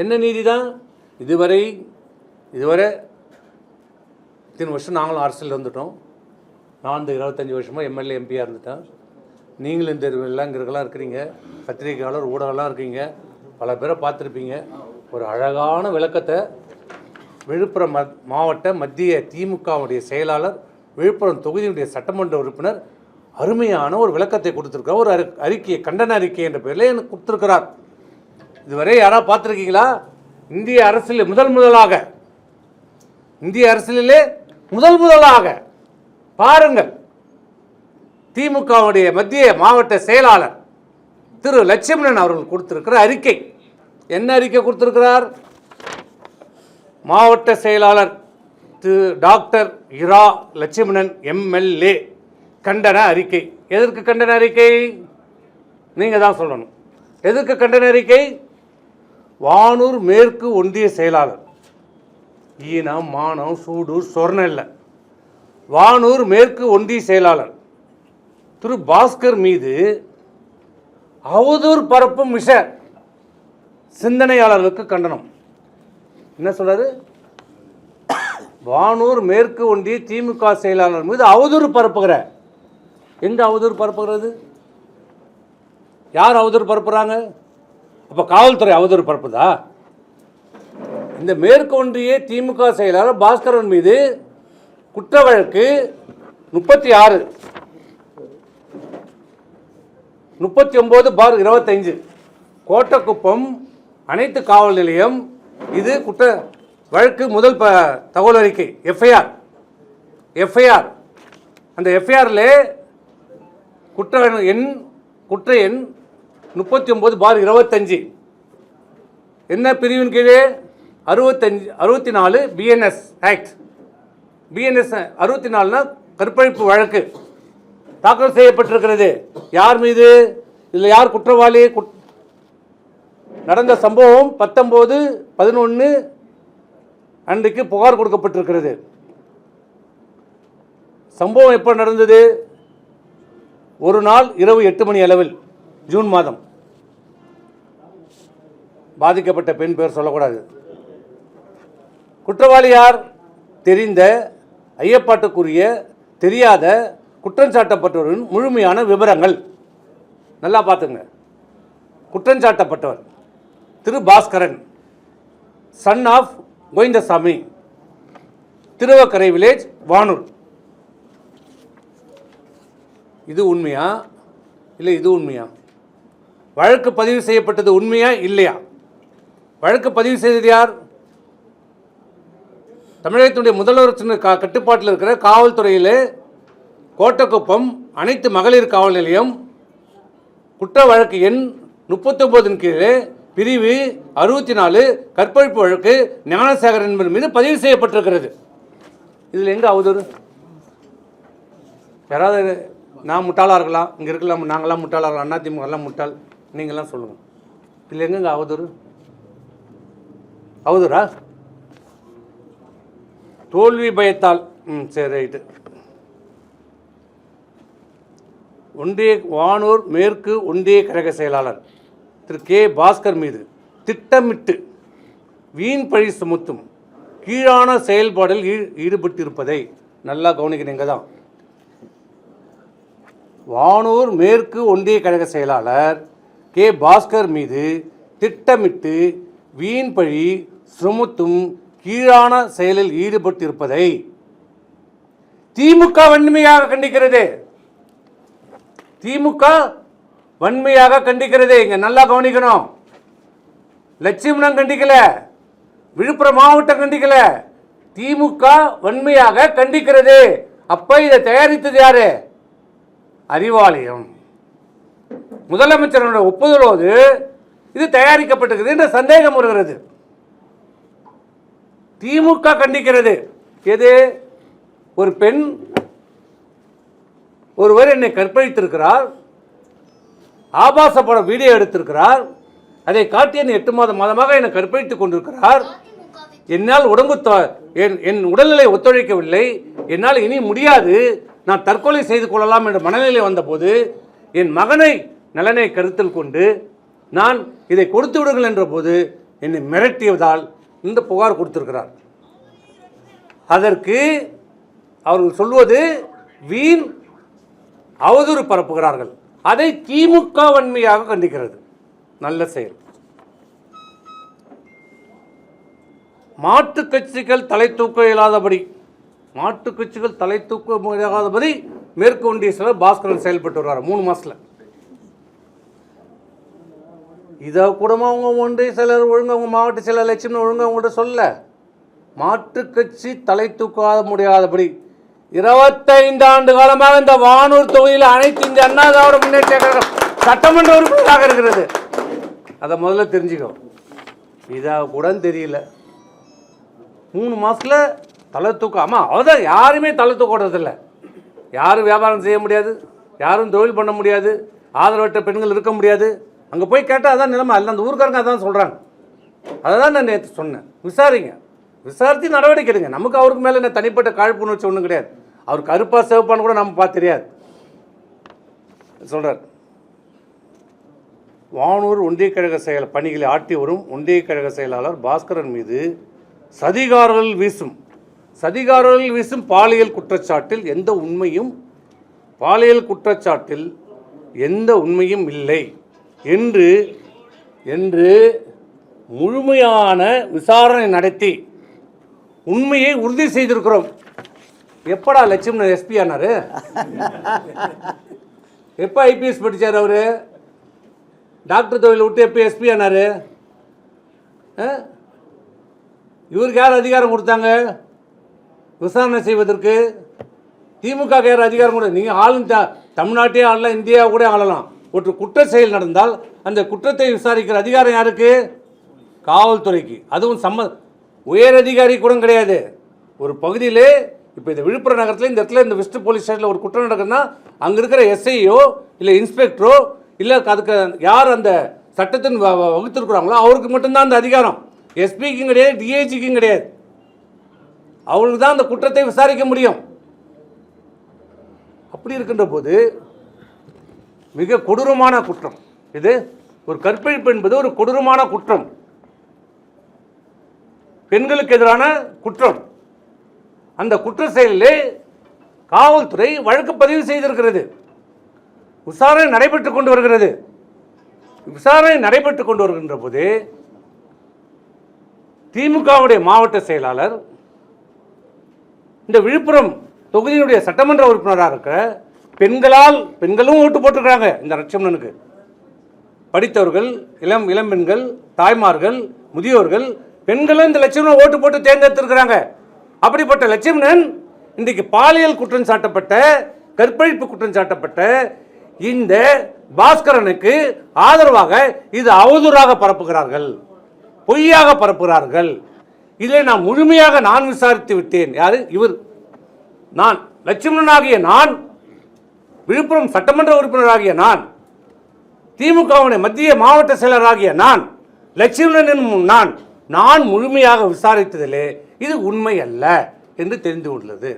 என்ன நீதி தான்? இதுவரை இத்தனை வருஷம் நாங்களும் அரசியல் இருந்துட்டோம். நான் இந்த 25 வருஷமாக எம்எல்ஏ எம்பியாக இருந்துட்டேன். நீங்களும் இந்த இங்கெல்லாம் இருக்கிறீங்க, பத்திரிகையாளர் ஊடகம்லாம் இருக்கீங்க, பல பேரை பார்த்துருப்பீங்க. ஒரு அழகான விளக்கத்தை விழுப்புரம் மாவட்ட மத்திய திமுகவுடைய செயலாளர், விழுப்புரம் தொகுதியுடைய சட்டமன்ற உறுப்பினர் அருமையான ஒரு விளக்கத்தை கொடுத்துருக்கார். ஒரு அறிக்கையை, கண்டன அறிக்கை என்ற பேரில் எனக்கு கொடுத்துருக்கிறார். இதுவரை யாராவது பார்த்துருக்கீங்களா? இந்திய அரசியல் இந்திய அரசியலிலே முதலாக பாருங்கள், திமுகவுடைய மத்திய மாவட்ட செயலாளர் திரு லட்சுமணன் அவர்கள் கொடுத்திருக்கிற அறிக்கை. என்ன அறிக்கை கொடுத்திருக்கிறார்? மாவட்ட செயலாளர் திரு டாக்டர் இரா லட்சுமணன் எம்எல்ஏ கண்டன அறிக்கை. எதற்கு கண்டன அறிக்கை? நீங்க தான் சொல்லணும். எதற்கு கண்டன அறிக்கை? வானூர் மேற்கு ஒன்றிய செயலாளர், ஈனம் மானம் சூடு சொர்ணம் இல்லை, வானூர் மேற்கு ஒன்றிய செயலாளர் திரு பாஸ்கர் மீது அவதூறு பரப்பும் விஷ சிந்தனையாளர்களுக்கு கண்டனம். என்ன சொல்றாரு? வானூர் மேற்கு ஒன்றிய திமுக செயலாளர் மீது அவதூறு பரப்புகிற. எங்க அவதூறு பரப்புகிறது? யார் அவதூறு பரப்புறாங்க? அப்ப காவல்துறை அவதூறு பரப்புதா? இந்த மேற்கு ஒன்றிய திமுக செயலாளர் பாஸ்கரன் மீது குற்ற வழக்கு 36/39/25 கோட்டக்குப்பம் அனைத்து காவல் நிலையம். இது குற்ற வழக்கு முதல் தகவல் அறிக்கை எஃப்ஐஆர். அந்த எஃப்ஐஆரில் குற்ற எண் 39/25 என்ன பிரிவின் கீழே 64 பிஎன்எஸ் ஆக்ட். பிஎன்எஸ் 64 கற்பழிப்பு வழக்கு தாக்கல் செய்யப்பட்டிருக்கிறது. யார் மீது? இதில் யார் குற்றவாளி? நடந்த சம்பவம் 19/11 அன்றைக்கு புகார் கொடுக்கப்பட்டிருக்கிறது. சம்பவம் எப்போ நடந்தது? ஒரு நாள் இரவு 8 மணி அளவில், ஜூன் மாதம். பாதிக்கப்பட்ட பெண் பேர் சொல்லக்கூடாது. குற்றவாளி யார்? தெரிந்த, ஐயப்பாட்டுக்குரிய, தெரியாத குற்றஞ்சாட்டப்பட்டவரின் முழுமையான விவரங்கள் நல்லா பார்த்துங்க. குற்றஞ்சாட்டப்பட்டவர் திரு Bhaskaran, son of Govindasamy, Thiruvakkarai village, Vanur. இது உண்மையா இல்லை இது உண்மையா? வழக்கு பதிவு செய்யப்பட்டது உண்மையா இல்லையா? வழக்கு பதிவு செய்தது யார்? தமிழகத்தினுடைய முதல்வர் கட்டுப்பாட்டில் இருக்கிற காவல்துறையில் கோட்டக்குப்பம் அனைத்து மகளிர் காவல் நிலையம் குற்ற வழக்கு எண் 39 கீழே பிரிவு 64 கற்பழிப்பு வழக்கு ஞானசேகரன் என்பவர் மீது பதிவு செய்யப்பட்டிருக்கிறது. இதில் எங்கே அவதூறு? யாராவது நான் முட்டாளாக இருக்கலாம், இங்கே இருக்கலாம், நாங்களாம் முட்டாளாக இருக்கலாம், அதிமுக எல்லாம் முட்டாள், நீங்களாம் சொல்லுங்கள். இதில் எங்கெங்க அவதூறு? அவதூறா? தோல்வி பயத்தால். சரி, ரைட்டு. வானூர் மேற்கு ஒன்றிய கழக செயலாளர் திரு கே பாஸ்கர் மீது திட்டமிட்டு வீண் பழி சுமத்தும் கீழான செயல்பாடில் ஈடுபட்டிருப்பதை நல்லா கவனிக்கிறீங்க தான். வானூர் மேற்கு ஒன்றிய கழக செயலாளர் கே பாஸ்கர் மீது திட்டமிட்டு வீண் பழி சுமத்தும் கீழான செயலில் ஈடுபட்டிருப்பதை திமுக வன்மையாக கண்டிக்கிறது. திமுக வன்மையாக கண்டிக்கிறது. இங்க நல்லா கவனிக்கணும். லட்சுமணன் கண்டிக்கல, விழுப்புரம் மாவட்டம் கண்டிக்கல, திமுக வன்மையாக கண்டிக்கிறது. அப்ப இதை தயாரித்தது யாரு? அறிவாலயம். முதலமைச்சருடைய ஒப்புதலோடு இது தயாரிக்கப்பட்டிருக்கிறது என்ற சந்தேகம் வருகிறது. திமுக கண்டிக்கிறது. எது? ஒரு பெண், ஒருவர் என்னை கற்பழித்திருக்கிறார், ஆபாச படம் வீடியோ எடுத்திருக்கிறார், அதை காட்டி என்னை 8 மாதமாக என்னை கற்பழித்துக் கொண்டிருக்கிறார். என்னால் என் உடல்நிலை ஒத்துழைக்கவில்லை, என்னால் இனி முடியாது, நான் தற்கொலை செய்து கொள்ளலாம் என்ற மனநிலை வந்தபோது என் மகனை நலனை கருத்தில் கொண்டு நான் இதை கொடுத்து விடுங்கள் என்ற போது என்னை மிரட்டியதால் இந்த புகார் கொடுத்திருக்கிறார். அதற்கு அவர்கள் சொல்வது வீண் அவதூறு பரப்புகிறார்கள். அதை திமுக வன்மையாக கண்டிக்கிறது. நல்ல செயல். மாற்றுக் கட்சிகள் தலை தூக்க இயலாதபடி மேற்கு ஒன்றிய செயலர் பாஸ்கரன் செயல்பட்டு வருவார் 3 மாசத்துல. இதை கூட அவங்க ஒன்றிய செயலர் ஒழுங்கு, அவங்க மாவட்ட செயலர் லட்சுமி ஒழுங்கு அவங்கள்ட்ட சொல்ல. மாற்றுக் கட்சி தலை தூக்க முடியாதபடி 25 ஆண்டு காலமாக இந்த வானூர் தொகுதியில் அனைத்து இந்திய அண்ணா திராவிட முன்னேற்ற கழகம் சட்டமன்ற உறுப்பினராக இருக்கிறது. அதை முதல்ல தெரிஞ்சுக்கோ. இதை கூட தெரியல. 3 மாசத்துல தலை தூக்கம். ஆமாம், அதான் யாருமே தலை தூக்க விடுறதில்ல. யாரும் வியாபாரம் செய்ய முடியாது, யாரும் தொழில் பண்ண முடியாது, ஆதரவற்ற பெண்கள் இருக்க முடியாது. அங்கே போய் கேட்டால் அதான் நிலைமை. அல்ல அந்த ஊருக்காரங்க அதான் சொல்கிறாங்க. அதை தான் நான் நேற்று சொன்னேன். விசாரிங்க, விசாரித்து நடவடிக்கை எடுங்க. நமக்கு அவருக்கு மேலே என்ன தனிப்பட்ட காழ்ப்புணர்ச்சி ஒன்றும் கிடையாது. அவர் கருப்பாக சேவப்பான்னு கூட நம்ம பார்த்து தெரியாது சொல்கிறார். வானூர் ஒன்றிய கழக செயல் பணிகளை ஆட்டி வரும் ஒன்றிய கழக செயலாளர் பாஸ்கரன் மீது சதிகாரர்கள் வீசும் பாலியல் குற்றச்சாட்டில் எந்த உண்மையும் இல்லை என்று முழுமையான விசாரணை நடத்தி உண்மையை உறுதி செய்திருக்கிறோம். எப்படா லட்சுமணன் எஸ்பி ஆனாரு? எப்போ ஐபிஎஸ் படித்தார் அவரு? டாக்டர் தொழில் விட்டு எப்போ எஸ்பி ஆனாரு? இவருக்கு யார் அதிகாரம் கொடுத்தாங்க விசாரணை செய்வதற்கு? திமுக யார் அதிகாரம் கூட? நீங்கள் ஆளும் தமிழ்நாட்டையே ஆளலாம், இந்தியா கூட ஆளலாம். ஒரு குற்ற செயல் நடந்தால் அந்த குற்றத்தை விசாரிக்கிற அதிகாரம் யாருக்கு? காவல்துறைக்கு. அதுவும் உயர் அதிகாரி கூட கிடையாது. ஒரு பகுதியிலே இப்போ இந்த விழுப்புரம் நகரத்தில் இந்த இடத்துல இந்த வெஸ்ட் போலீஸ் ஸ்டேஷனில் ஒரு குற்றம் நடக்குதுன்னா அங்கே இருக்கிற எஸ்ஐயோ இல்லை இன்ஸ்பெக்டரோ இல்லை அதுக்கு யார் அந்த சட்டத்தின் வகுத்திருக்கிறாங்களோ அவருக்கு மட்டும்தான் அந்த அதிகாரம். எஸ்பிக்கும் கிடையாது, டிஐஜிக்கும் கிடையாது. அவங்களுக்கு தான் அந்த குற்றத்தை விசாரிக்க முடியும். அப்படி இருக்கின்ற போது மிக கொடூரமான குற்றம் இது. ஒரு கற்பழிப்பு என்பது ஒரு கொடூரமான குற்றம், பெண்களுக்கு எதிரான குற்றம். அந்த குற்ற செயலிலே காவல்துறை வழக்கு பதிவு செய்திருக்கிறது. விசாரணை நடைபெற்றுக் கொண்டு வருகிறது. விசாரணை நடைபெற்றுக் கொண்டு வருகின்ற போது திமுகவுடைய மாவட்ட செயலாளர் இந்த விழுப்புரம் தொகுதியினுடைய சட்டமன்ற உறுப்பினராக இருக்கிற பெண்களும் ஓட்டு போட்டிருக்கிறாங்க. இந்த லட்சுமணனுக்கு படித்தவர்கள், இளம் பெண்கள், தாய்மார்கள், முதியோர்கள், பெண்களும் இந்த லட்சுமணன் ஓட்டு போட்டு தேர்ந்தெடுத்திருக்கிறாங்க. அப்படிப்பட்ட லட்சுமணன் இன்றைக்கு பாலியல் குற்றம் சாட்டப்பட்ட, கற்பழிப்பு குற்றம் சாட்டப்பட்ட இந்த பாஸ்கரனுக்கு ஆதரவாக இது அவதூறாக பரப்புகிறார்கள், பொய்யாக பரப்புகிறார்கள். இதை நான் முழுமையாக விசாரித்து விட்டேன். யாரு இவர்? நான் லட்சுமணனாகிய நான், விழுப்புரம் சட்டமன்ற உறுப்பினராகிய நான், திமுகவுடைய மத்திய மாவட்ட செயலராகிய நான், லட்சுமணன் நான் முழுமையாக விசாரித்ததிலே இது உண்மை அல்ல என்று தெரிந்து கொண்டது.